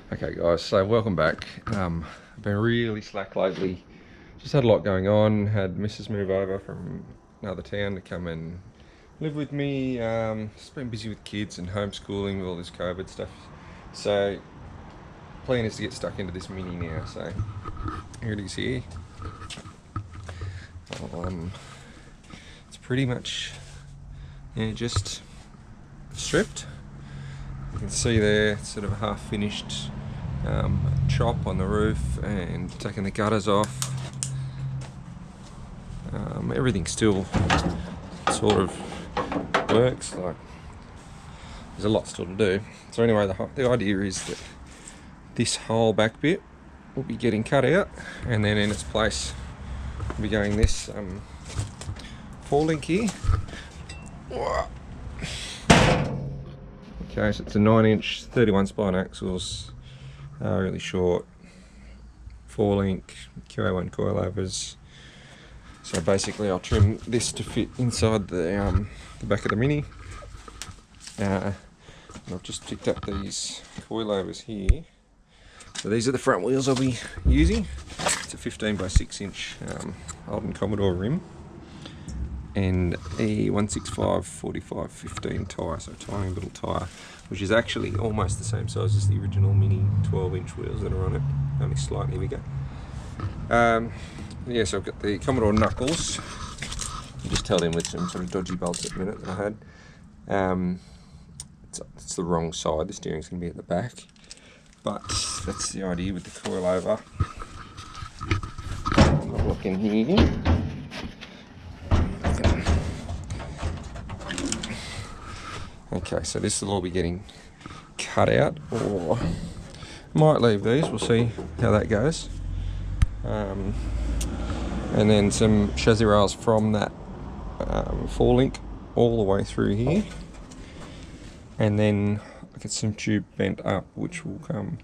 Okay guys, so welcome back. I've been really slack lately. Just had a lot going on. Had Mrs. move over from another town to come and live with me. Just been busy with kids and homeschooling with all this COVID stuff. So plan is to get stuck into this Mini now. So here it is here. It's pretty much just stripped. You can see there, it's sort of a half finished chop on the roof and taking the gutters off. Everything still sort of works, like there's a lot still to do. So anyway, the idea is that this whole back bit will be getting cut out, and then in its place we'll be going this 4-link here. Okay, so it's a 9-inch 31 spline axles, really short, 4-link QA1 coilovers. So basically I'll trim this to fit inside the back of the Mini. And I've just picked up these coilovers here. So these are the front wheels I'll be using. It's a 15 by 6 inch Holden Commodore rim, and a 165/45/15 tyre, so a tiny little tyre, which is actually almost the same size as the original Mini 12-inch wheels that are on it, only slightly bigger. Yeah, so I've got the Commodore knuckles. I just held in with some sort of dodgy bolts at the minute that I had. It's the wrong side, the steering's going to be at the back, but that's the idea with the coilover. I'll look in here. Okay, so this will all be getting cut out, or might leave these, we'll see how that goes. And then some chassis rails from that 4-link all the way through here, and then I get some tube bent up which will come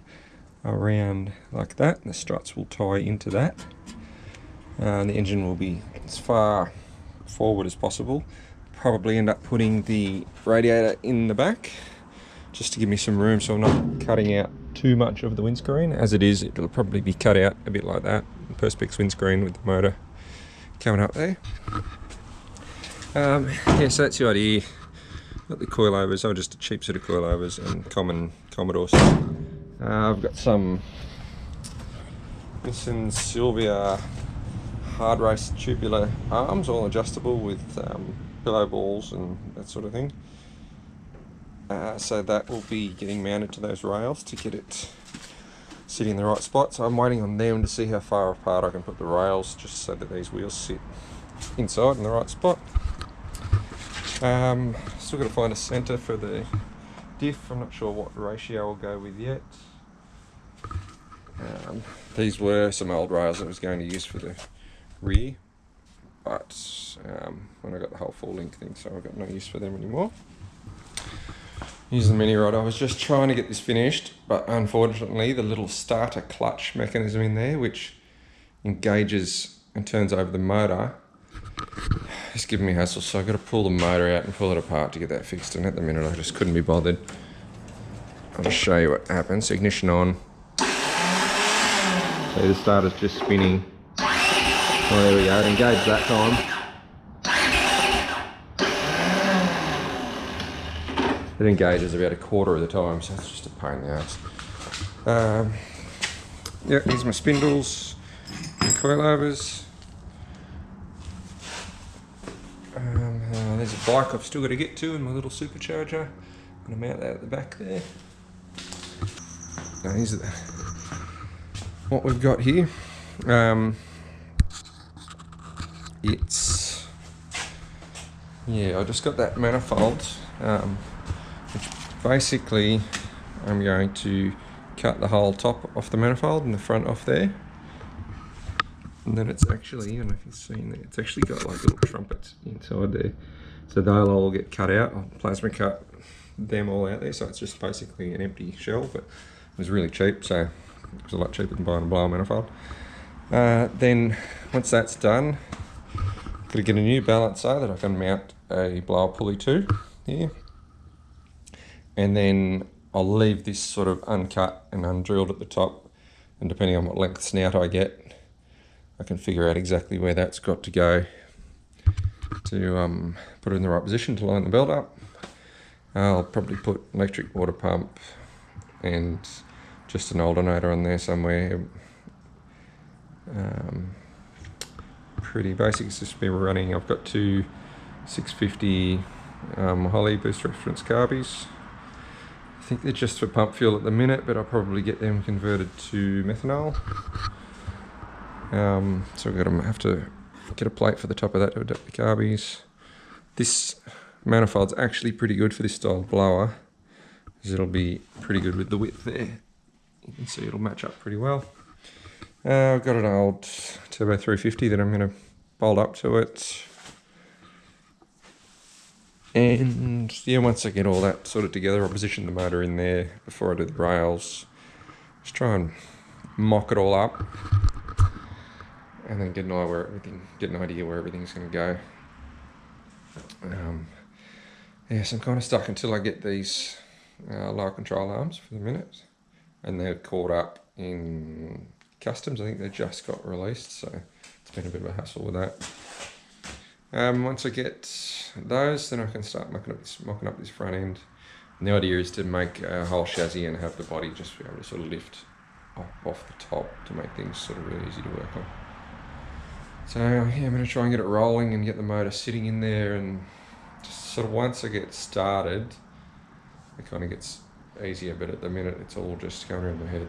around like that, and the struts will tie into that. The engine will be as far forward as possible. Probably end up putting the radiator in the back just to give me some room so I'm not cutting out too much of the windscreen. As it is, it'll probably be cut out a bit like that, Perspex windscreen with the motor coming up there. Yeah, so that's the idea. Got the coilovers, just a cheap set of coilovers and common Commodore stuff. I've got some Nissan Silvia hard race tubular arms, all adjustable with pillow balls and that sort of thing. So that will be getting mounted to those rails to get it sitting in the right spot. So I'm waiting on them to see how far apart I can put the rails, just so that these wheels sit inside in the right spot. Still got to find a centre for the diff. I'm not sure what ratio I'll go with yet. These were some old rails that I was going to use for the rear, but when I got the whole 4-link thing, so I've got no use for them anymore. Here's the mini rod. I was just trying to get this finished, but unfortunately the little starter clutch mechanism in there, which engages and turns over the motor, is giving me hassle, so I've got to pull the motor out and pull it apart to get that fixed, and at the minute I just couldn't be bothered. I'll just show you what happens. Ignition on. So the starter's just spinning. Oh, there we go, it engaged that time. It engages about a quarter of the time, so it's just a pain in the ass. Yeah, here's my spindles and coilovers. There's a bike I've still got to get to, and my little supercharger. I'm going to mount that at the back there. Now here's what we've got here. I just got that manifold, which basically I'm going to cut the whole top off the manifold and the front off there. And then it's actually, I don't know if you've seen that, it's actually got like little trumpets inside there. So they'll all get cut out. I'll plasma cut them all out there. So it's just basically an empty shell, but it was really cheap. So it was a lot cheaper than buying a blower manifold. Then once that's done, I've got to get a new balancer that I can mount a blower pulley to here. And then I'll leave this sort of uncut and undrilled at the top, and depending on what length snout I get, I can figure out exactly where that's got to go to put it in the right position to line the belt up. I'll probably put electric water pump and just an alternator on there somewhere. Pretty basic. It's just be running. I've got two 650 Holly boost reference carbies. I think they're just for pump fuel at the minute, but I'll probably get them converted to methanol. So we're going to have to get a plate for the top of that to adapt the carbies. This manifold's actually pretty good for this style blower, because it'll be pretty good with the width there. You can see it'll match up pretty well. I've got an old Turbo 350 that I'm going to bolt up to it. And yeah, once I get all that sort of together, I'll position the motor in there before I do the rails. Just try and mock it all up, and then get an idea where everything's going to go. Yeah, so I'm kind of stuck until I get these lower control arms for the minute, and they're caught up in customs. I think they just got released, so it's been a bit of a hassle with that. Once I get those, then I can start mocking up this front end. And the idea is to make a whole chassis and have the body just be able to sort of lift off the top to make things sort of really easy to work on. So yeah, I'm going to try and get it rolling and get the motor sitting in there, and just sort of once I get started, it kind of gets easier, but at the minute it's all just going around my head.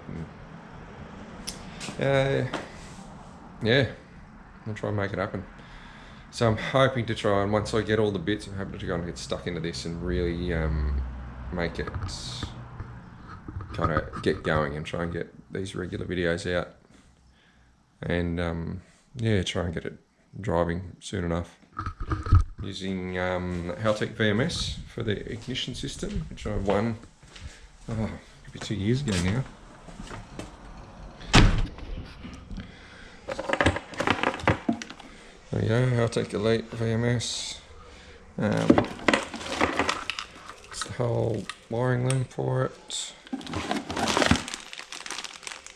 And yeah, I'm going to try and make it happen. So I'm hoping to try, and once I get all the bits, I'm hoping to go and get stuck into this and really make it kind of get going and try and get these regular videos out. And yeah, try and get it driving soon enough. Using Haltech VMS for the ignition system, which I won maybe 2 years ago now. There we go, Haltech Elite VMS. It's the whole wiring loom for it.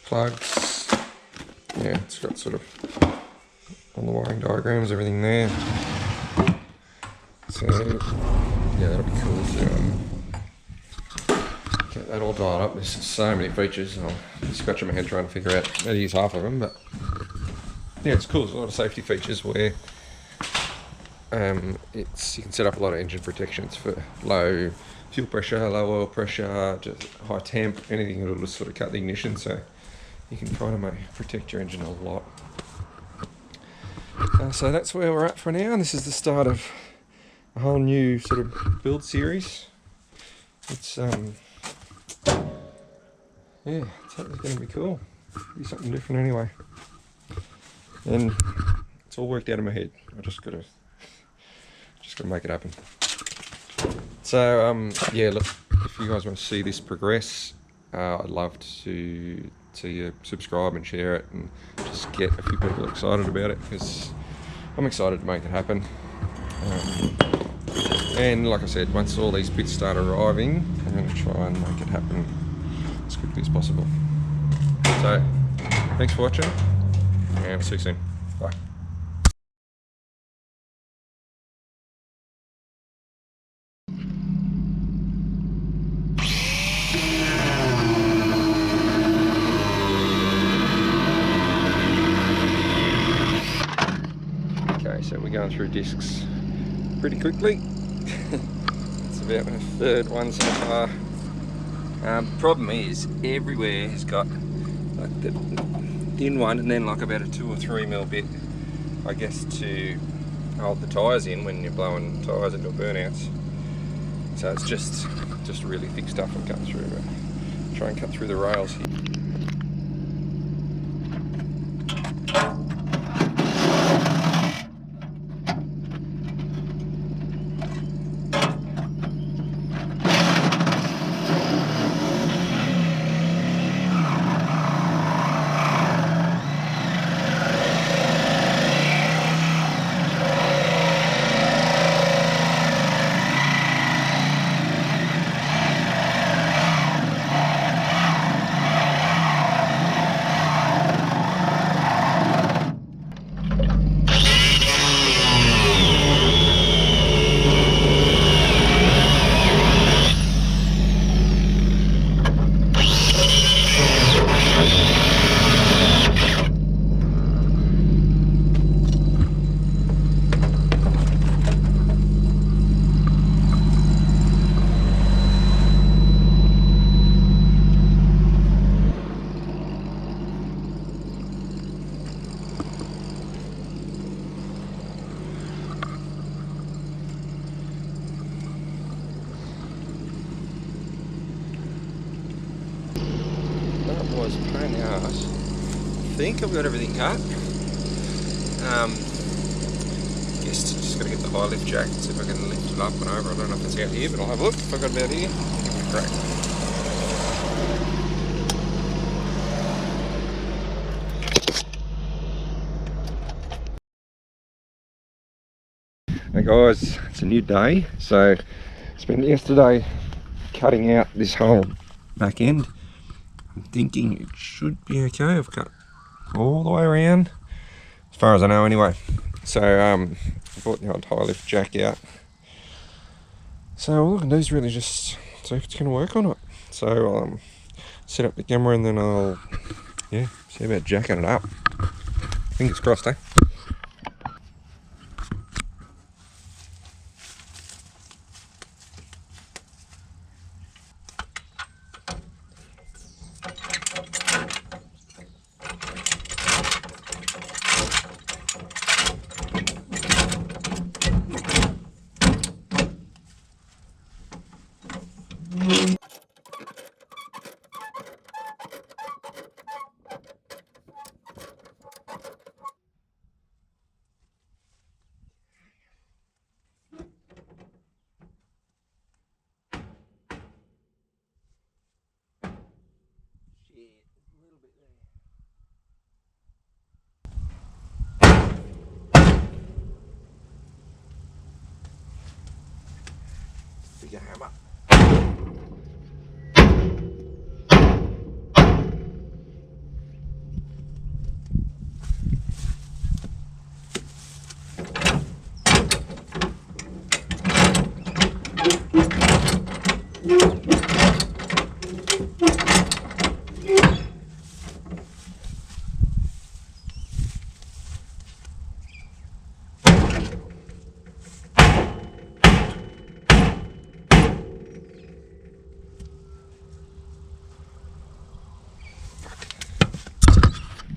Plugs. Yeah, it's got sort of all the wiring diagrams, everything there. So yeah, that'll be cool to get that all dialed up. There's so many features, and I'll be scratching my head trying to figure out how to use half of them, but yeah, it's cool. There's a lot of safety features where you can set up a lot of engine protections for low fuel pressure, low oil pressure, just high temp, anything that'll just sort of cut the ignition, so you can kind of protect your engine a lot. So that's where we're at for now, and this is the start of a whole new sort of build series. It's yeah, it's going to be cool. Be something different anyway. And it's all worked out in my head. I just gotta make it happen. So yeah, look, if you guys want to see this progress, I'd love to see you subscribe and share it, and just get a few people excited about it, because I'm excited to make it happen. And like I said, once all these bits start arriving, I'm going to try and make it happen as quickly as possible. So thanks for watching, and see you soon. Bye. Okay, so we're going through discs pretty quickly. It's about my third one so far. Problem is, everywhere has got like the thin one, and then like about a 2 or 3 mil bit, I guess, to hold the tyres in when you're blowing tyres into burnouts. So it's just really thick stuff I'm cutting through, but try and cut through the rails here. was a pain in the ass. I think I've got everything cut. Guess just got to get the high lift jack and see if I can lift it up and over. I don't know if it's out here, but I'll have a look if I've got it out here. Give it a crack. Hey guys, it's a new day. So spent yesterday cutting out this whole back end. I'm thinking it should be okay. I've cut all the way around, as far as I know anyway. So I brought the old high lift jack out. So all I can do is really just see if it's going to work or not. So I'll set up the camera and then I'll see about jacking it up. Fingers crossed, eh? Bigger hammer.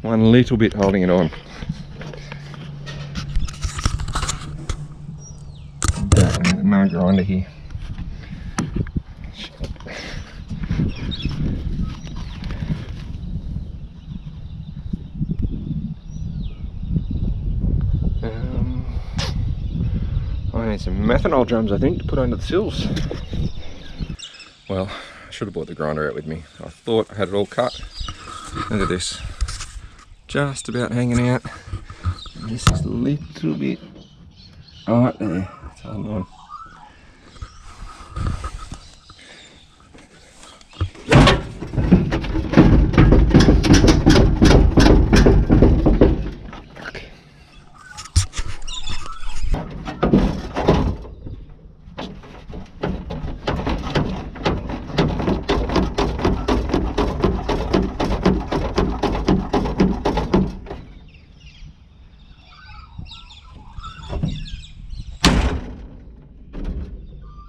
One little bit holding it on. No grinder here. I need some methanol drums, I think, to put under the sills. Well, I should have brought the grinder out with me. I thought I had it all cut. Look at this. Just about hanging out. And just this little bit right there. It's holding on.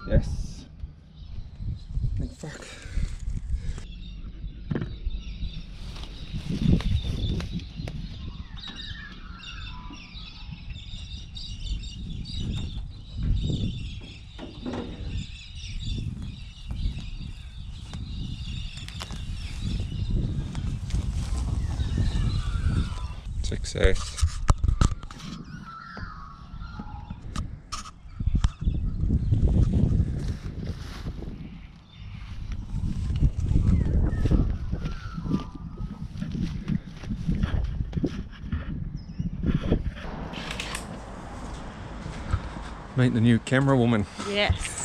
Yes. Thank fuck. Success. Meet the new camera woman. Yes.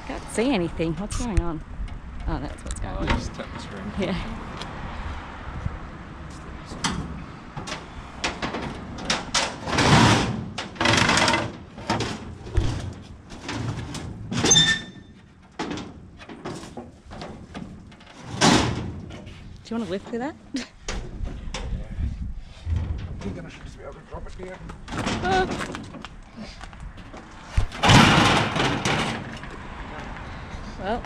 Can't see anything. What's going on? Oh, that's what's going on. Just tap the screen. Yeah. you want to lift with that? I think I should just be able to drop it down. Well.